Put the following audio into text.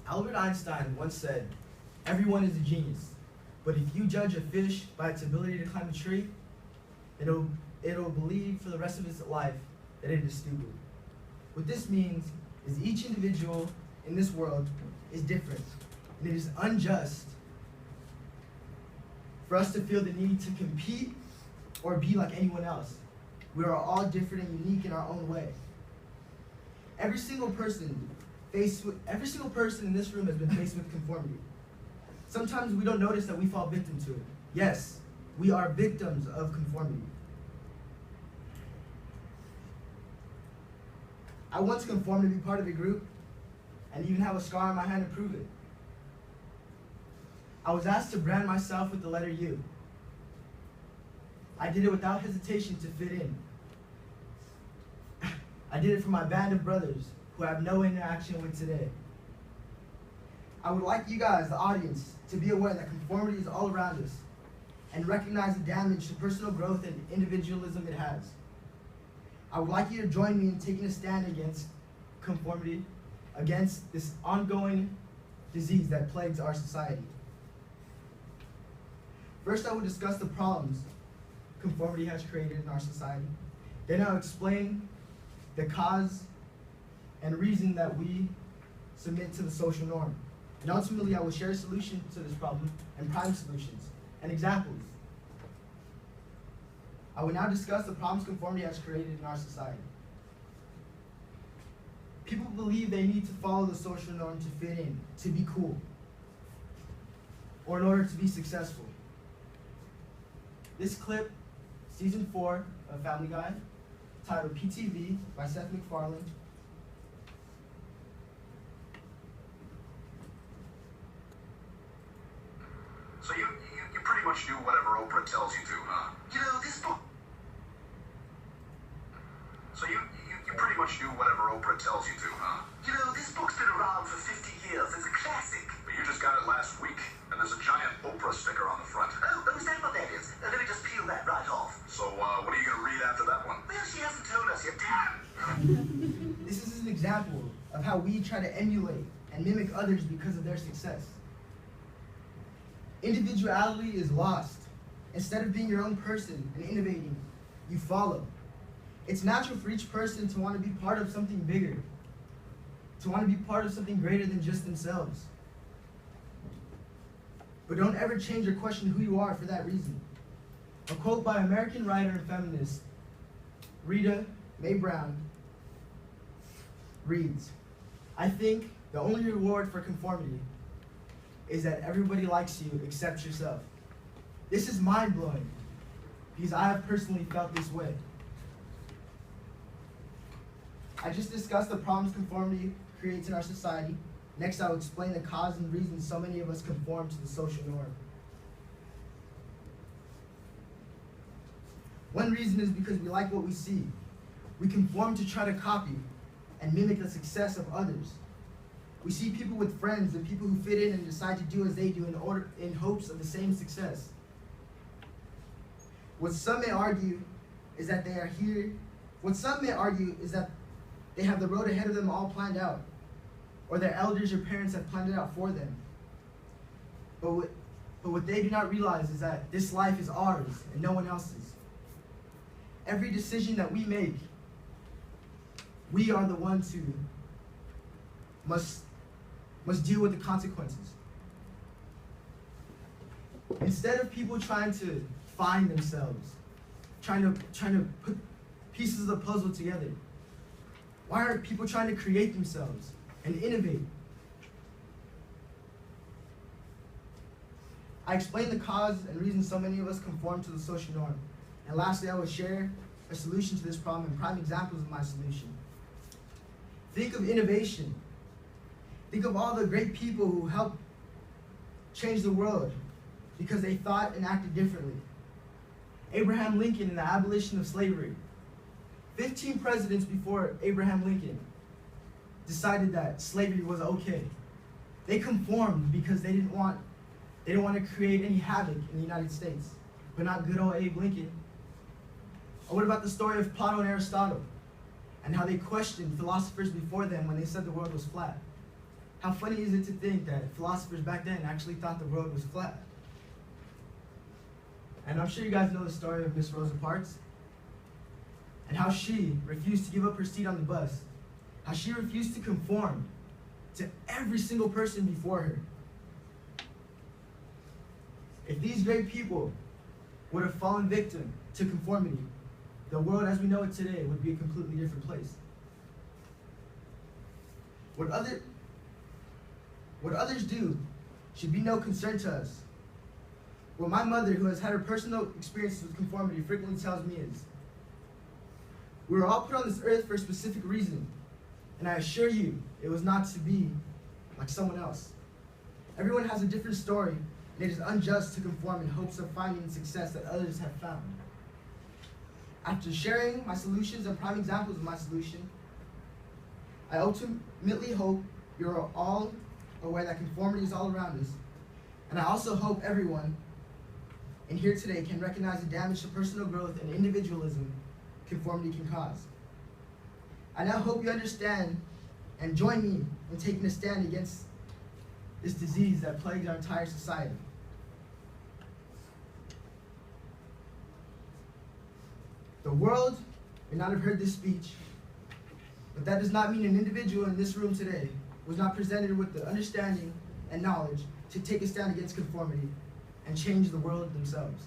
Albert Einstein once said, "Everyone is a genius, but if you judge a fish by its ability to climb a tree, it'll believe for the rest of its life that it is stupid." What this means is each individual in this world is different, and it is unjust for us to feel the need to compete or be like anyone else. We are all different and unique in our own way. Every single person in this room has been faced with conformity. Sometimes we don't notice that we fall victim to it. Yes, we are victims of conformity. I once conformed to be part of a group and even have a scar on my hand to prove it. I was asked to brand myself with the letter U. I did it without hesitation to fit in. I did it for my band of brothers who I have no interaction with today. I would like you guys, the audience, to be aware that conformity is all around us and recognize the damage to personal growth and individualism it has. I would like you to join me in taking a stand against conformity, against this ongoing disease that plagues our society. First, I will discuss the problems conformity has created in our society. Then I'll explain the cause and reason that we submit to the social norm. And ultimately, I will share a solution to this problem and prime solutions and examples. I will now discuss the problems conformity has created in our society. People believe they need to follow the social norm to fit in, to be cool, or in order to be successful. This clip, season 4 of Family Guy, titled PTV by Seth MacFarlane. So you pretty much do whatever Oprah tells you to, huh? You know, this book... So you pretty much do whatever Oprah tells you to, huh? You know, this book's been around for 50 years. It's a classic. But you just got it last week, and there's a giant Oprah sticker on the front. Oh, is that what that is? Let me just peel that right off. So, what are you going to read after that one? Well, she hasn't told us yet. Damn! This is an example of how we try to emulate and mimic others because of their success. Individuality is lost. Instead of being your own person and innovating, you follow. It's natural for each person to want to be part of something bigger, to want to be part of something greater than just themselves. But don't ever change or question who you are for that reason. A quote by American writer and feminist Rita Mae Brown reads, "I think the only reward for conformity is that everybody likes you except yourself." This is mind-blowing because I have personally felt this way. I just discussed the problems conformity creates in our society. Next, I'll explain the cause and reasons so many of us conform to the social norm. One reason is because we like what we see. We conform to try to copy and mimic the success of others. We see people with friends and people who fit in and decide to do as they do in hopes of the same success. What some may argue is that they have the road ahead of them all planned out, or their elders or parents have planned it out for them. But what they do not realize is that this life is ours and no one else's. Every decision that we make, we are the ones who must deal with the consequences. Instead of people trying to find themselves, trying to put pieces of the puzzle together, why aren't people trying to create themselves and innovate? I explained the cause and reason so many of us conform to the social norm. And lastly, I will share a solution to this problem and prime examples of my solution. Think of innovation. Think of all the great people who helped change the world because they thought and acted differently. Abraham Lincoln and the abolition of slavery. 15 presidents before Abraham Lincoln decided that slavery was okay. They conformed because they didn't want to create any havoc in the United States, but not good old Abe Lincoln. Or what about the story of Plato and Aristotle and how they questioned philosophers before them when they said the world was flat? How funny is it to think that philosophers back then actually thought the world was flat? And I'm sure you guys know the story of Miss Rosa Parks, and how she refused to give up her seat on the bus, how she refused to conform to every single person before her. If these great people would have fallen victim to conformity, the world as we know it today would be a completely different place. What others do should be no concern to us. What my mother, who has had her personal experiences with conformity, frequently tells me is, we were all put on this earth for a specific reason, and I assure you, it was not to be like someone else. Everyone has a different story, and it is unjust to conform in hopes of finding success that others have found. After sharing my solutions and prime examples of my solution, I ultimately hope you're all aware that conformity is all around us, and I also hope everyone in here today can recognize the damage to personal growth and individualism conformity can cause. I now hope you understand and join me in taking a stand against this disease that plagues our entire society. The world may not have heard this speech, but that does not mean an individual in this room today was not presented with the understanding and knowledge to take a stand against conformity and change the world themselves.